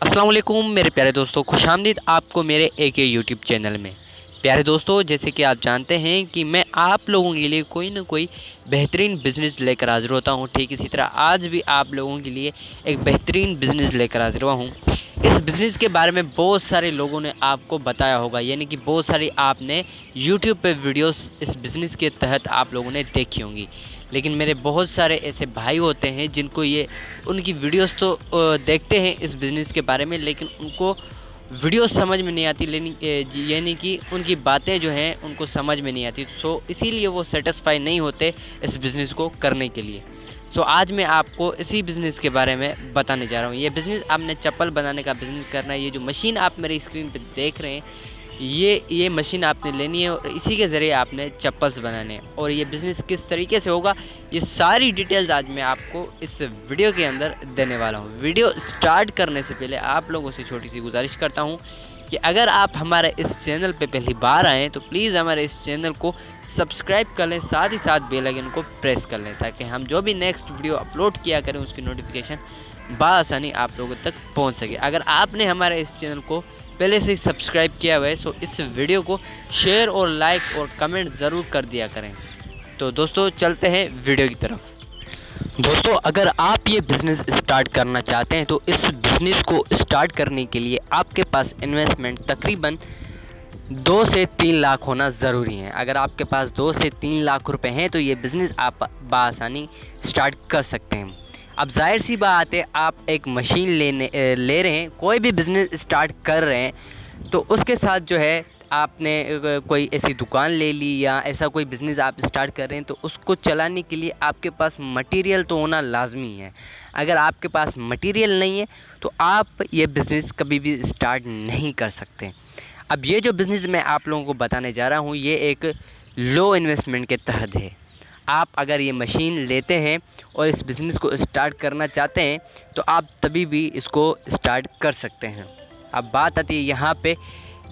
अस्सलाम वालेकुम मेरे प्यारे दोस्तों, खुशामदीद आपको मेरे एक यूट्यूब चैनल में। प्यारे दोस्तों, जैसे कि आप जानते हैं कि मैं आप लोगों के लिए कोई ना कोई बेहतरीन बिज़नेस लेकर हाज़िर होता हूँ। ठीक इसी तरह आज भी आप लोगों के लिए एक बेहतरीन बिज़नेस लेकर हाज़िर हुआ हूँ। इस बिज़नेस के बारे में बहुत सारे लोगों ने आपको बताया होगा, यानी कि बहुत सारी आपने यूट्यूब पे वीडियोस इस बिज़नेस के तहत आप लोगों ने देखी होंगी। लेकिन मेरे बहुत सारे ऐसे भाई होते हैं जिनको ये उनकी वीडियोस तो देखते हैं इस बिज़नेस के बारे में, लेकिन उनको वीडियो समझ में नहीं आती, यानी कि उनकी बातें जो हैं उनको समझ में नहीं आती। सो इसीलिए वो सेटिस्फाई नहीं होते इस बिज़नेस को करने के लिए। सो आज मैं आपको इसी बिज़नेस के बारे में बताने जा रहा हूँ। ये बिज़नेस आपने चप्पल बनाने का बिज़नेस करना है। ये जो मशीन आप मेरी स्क्रीन पे देख रहे हैं, ये मशीन आपने लेनी है और इसी के ज़रिए आपने चप्पल्स बनाने हैं। और ये बिज़नेस किस तरीके से होगा, ये सारी डिटेल्स आज मैं आपको इस वीडियो के अंदर देने वाला हूँ। वीडियो स्टार्ट करने से पहले आप लोगों से छोटी सी गुजारिश करता हूँ कि अगर आप हमारे इस चैनल पे पहली बार आएँ तो प्लीज़ हमारे इस चैनल को सब्सक्राइब कर लें, साथ ही साथ बेल आइकन को प्रेस कर लें, ताकि हम जो भी नेक्स्ट वीडियो अपलोड किया करें उसकी नोटिफिकेशन बआसानी आप लोगों तक पहुंच सके। अगर आपने हमारे इस चैनल को पहले से ही सब्सक्राइब किया हुआ है तो इस वीडियो को शेयर और लाइक और कमेंट ज़रूर कर दिया करें। तो दोस्तों चलते हैं वीडियो की तरफ। दोस्तों, अगर आप ये बिज़नेस स्टार्ट करना चाहते हैं तो इस बिज़नेस को स्टार्ट करने के लिए आपके पास इन्वेस्टमेंट तकरीबन 2 से 3 लाख होना ज़रूरी है। अगर आपके पास 2 से 3 लाख रुपए हैं तो ये बिज़नेस आप बआसानी स्टार्ट कर सकते हैं। अब जाहिर सी बात है, आप एक मशीन ले रहे हैं, कोई भी बिज़नेस स्टार्ट कर रहे हैं तो उसके साथ जो है आपने कोई ऐसी दुकान ले ली या ऐसा कोई बिज़नेस आप स्टार्ट कर रहे हैं तो उसको चलाने के लिए आपके पास मटेरियल तो होना लाजमी है। अगर आपके पास मटेरियल नहीं है तो आप ये बिज़नेस कभी भी स्टार्ट नहीं कर सकते। अब ये जो बिज़नेस मैं आप लोगों को बताने जा रहा हूँ ये एक लो इन्वेस्टमेंट के तहत है। आप अगर ये मशीन लेते हैं और इस बिज़नेस को स्टार्ट करना चाहते हैं तो आप तभी भी इसको स्टार्ट कर सकते हैं। अब बात आती है यहाँ पे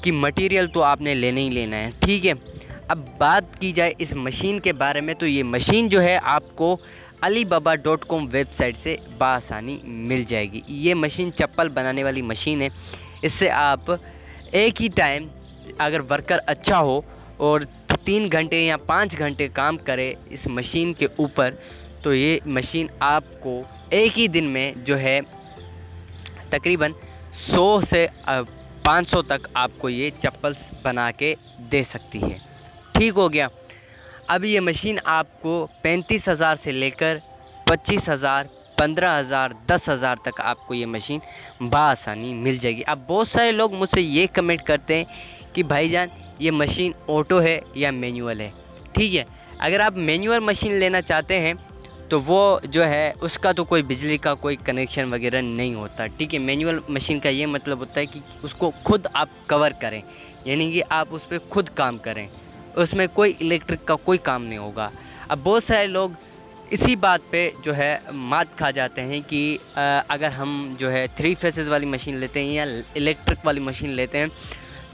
कि मटेरियल तो आपने लेना ही लेना है, ठीक है। अब बात की जाए इस मशीन के बारे में तो ये मशीन जो है आपको alibaba.com वेबसाइट से बआसानी मिल जाएगी। ये मशीन चप्पल बनाने वाली मशीन है। इससे आप एक ही टाइम अगर वर्कर अच्छा हो और 3 घंटे या 5 घंटे काम करे इस मशीन के ऊपर तो ये मशीन आपको एक ही दिन में जो है तकरीबन 100 से 500 तक आपको ये चप्पल्स बना के दे सकती है। ठीक हो गया। अब ये मशीन आपको 35,000 से लेकर 25,000, 15,000, 10,000 तक आपको ये मशीन बआसानी मिल जाएगी। अब बहुत सारे लोग मुझसे ये कमेंट करते हैं कि भाईजान ये मशीन ऑटो है या मैनुअल है। ठीक है, अगर आप मैनुअल मशीन लेना चाहते हैं तो वो जो है उसका तो कोई बिजली का कोई कनेक्शन वगैरह नहीं होता। ठीक है, मैनुअल मशीन का ये मतलब होता है कि उसको खुद आप कवर करें, यानी कि आप उस पर खुद काम करें, उसमें कोई इलेक्ट्रिक का कोई काम नहीं होगा। अब बहुत सारे लोग इसी बात पे जो है मात खा जाते हैं कि अगर हम जो है 3 फेसेस वाली मशीन लेते हैं या इलेक्ट्रिक वाली मशीन लेते हैं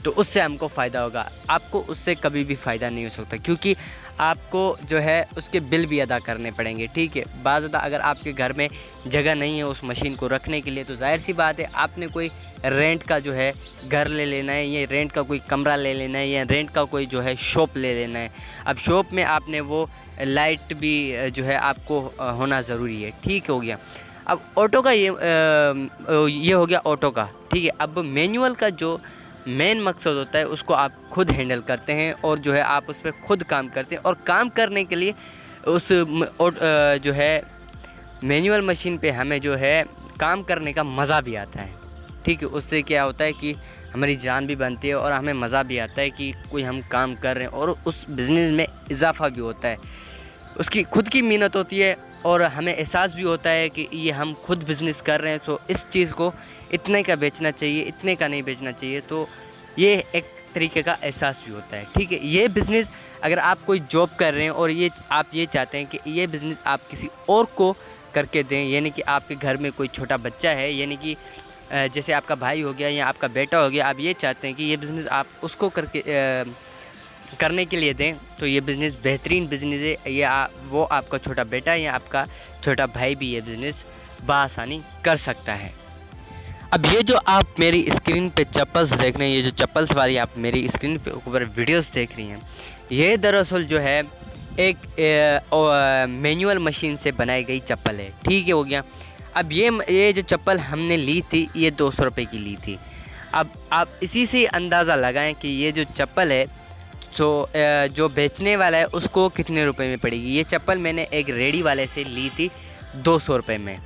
तो उससे हमको फ़ायदा होगा। आपको उससे कभी भी फ़ायदा नहीं हो सकता, क्योंकि आपको जो है उसके बिल भी अदा करने पड़ेंगे। ठीक है, बाज़ादा अगर आपके घर में जगह नहीं है उस मशीन को रखने के लिए तो जाहिर सी बात है आपने कोई रेंट का जो है घर ले लेना है या रेंट का कोई कमरा ले लेना है या रेंट का कोई जो है शॉप ले लेना है। अब शॉप में आपने वो लाइट भी जो है आपको होना ज़रूरी है। ठीक हो गया। अब ऑटो का ये हो गया ऑटो का। ठीक है, अब मैनुअल का जो मेन मकसद होता है उसको आप खुद हैंडल करते हैं और जो है आप उस पर खुद काम करते हैं, और काम करने के लिए उस जो है मैनुअल मशीन पे हमें जो है काम करने का मज़ा भी आता है। ठीक है, उससे क्या होता है कि हमारी जान भी बनती है और हमें मज़ा भी आता है कि कोई हम काम कर रहे हैं और उस बिज़नेस में इजाफा भी होता है, उसकी खुद की मेहनत होती है और हमें एहसास भी होता है कि ये हम खुद बिज़नेस कर रहे हैं। सो इस चीज़ को इतने का बेचना चाहिए, इतने का नहीं बेचना चाहिए। तो ये एक तरीके का एहसास भी होता है। ठीक है, ये बिज़नेस अगर आप कोई जॉब कर रहे हैं और आप ये चाहते हैं कि ये बिज़नेस आप किसी और को करके दें, यानी कि आपके घर में कोई छोटा बच्चा है, यानी कि जैसे आपका भाई हो गया या आपका बेटा हो गया, आप ये चाहते हैं कि ये बिज़नेस आप उसको करने के लिए दें तो ये बिज़नेस बेहतरीन बिज़नेस है। ये वो आपका छोटा बेटा या आपका छोटा भाई भी ये बिज़नेस बआसानी कर सकता है। अब ये जो आप मेरी स्क्रीन पे चप्पल्स देख रहे हैं, ये जो चप्पल्स वाली आप मेरी स्क्रीन पे ऊपर वीडियोस देख रही हैं, ये दरअसल जो है एक मैनुअल मशीन से बनाई गई चप्पल है। ठीक है, हो गया। अब ये जो चप्पल हमने ली थी ये 200 रुपये की ली थी। अब आप इसी से अंदाज़ा लगाएं कि ये जो चप्पल है तो जो बेचने वाला है उसको कितने रुपए में पड़ेगी। ये चप्पल मैंने एक रेडी वाले से ली थी 200 रुपये में।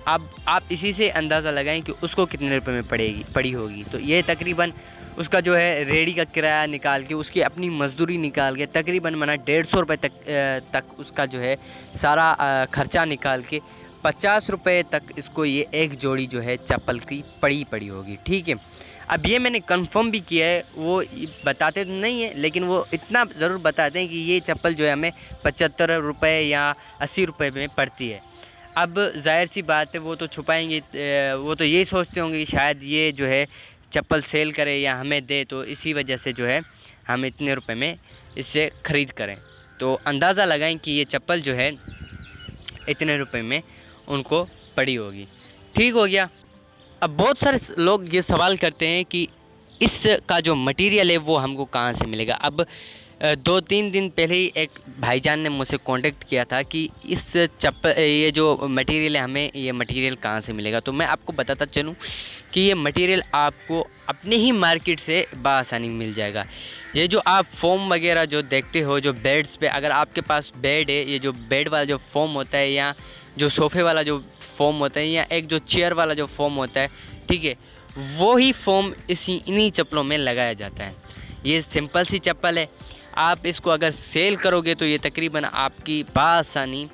अब आप इसी से अंदाज़ा लगाएं कि उसको कितने रुपए में पड़ी होगी। तो ये तकरीबन उसका जो है रेडी का किराया निकाल के, उसकी अपनी मजदूरी निकाल के, तकरीबन मना 150 रुपये तक उसका जो है सारा ख़र्चा निकाल के 50 रुपये तक इसको ये एक जोड़ी जो है चप्पल की पड़ी होगी। ठीक है, अब ये मैंने कंफर्म भी किया है, वो बताते तो नहीं है लेकिन वो इतना ज़रूर बताते हैं कि ये चप्पल जो है हमें 75 रुपये या 80 रुपये में पड़ती है। अब जाहिर सी बात है वो तो छुपाएंगे, वो तो यही सोचते होंगे कि शायद ये जो है चप्पल सेल करे या हमें दे, तो इसी वजह से जो है हम इतने रुपए में इससे ख़रीद करें। तो अंदाज़ा लगाएं कि ये चप्पल जो है इतने रुपए में उनको पड़ी होगी। ठीक हो गया। अब बहुत सारे लोग ये सवाल करते हैं कि इसका जो मटेरियल है वो हमको कहाँ से मिलेगा। अब 2-3 दिन पहले ही एक भाईजान ने मुझसे कांटेक्ट किया था कि इस ये जो मटेरियल है हमें ये मटेरियल कहाँ से मिलेगा। तो मैं आपको बताता चलूँ कि ये मटेरियल आपको अपने ही मार्केट से बआसानी मिल जाएगा। ये जो आप फोम वगैरह जो देखते हो, जो बेड्स पे, अगर आपके पास बेड है, ये जो बेड वाला जो फोम होता है या जो सोफ़े वाला जो फोम होता है या एक जो चेयर वाला जो फोम होता है, ठीक है, वो ही फोम इन्हीं चप्पलों में लगाया जाता है। ये सिंपल सी चप्पल है। आप इसको अगर सेल करोगे तो ये तकरीबन आपकी बआसानी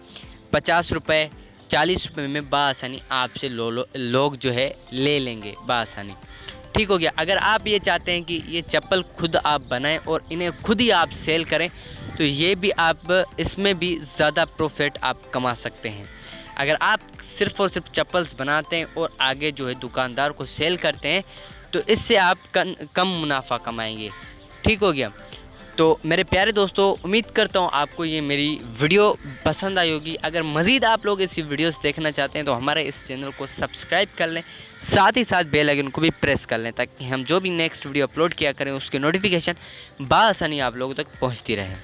50 रुपये 40 रुपये में बआसानी आपसे लोग जो है ले लेंगे बआसानी। ठीक हो गया। अगर आप ये चाहते हैं कि ये चप्पल खुद आप बनाएं और इन्हें खुद ही आप सेल करें तो ये भी आप इसमें भी ज़्यादा प्रॉफिट आप कमा सकते हैं। अगर आप सिर्फ़ और सिर्फ चप्पल्स बनाते हैं और आगे जो है दुकानदार को सेल करते हैं तो इससे आप कम मुनाफा कमाएंगे। ठीक हो गया। तो मेरे प्यारे दोस्तों, उम्मीद करता हूँ आपको ये मेरी वीडियो पसंद आई होगी। अगर मज़ीद आप लोग ऐसी वीडियोस देखना चाहते हैं तो हमारे इस चैनल को सब्सक्राइब कर लें, साथ ही साथ बेल आइकन को भी प्रेस कर लें ताकि हम जो भी नेक्स्ट वीडियो अपलोड किया करें उसकी नोटिफिकेशन बआसानी आप लोगों तक पहुँचती रहे।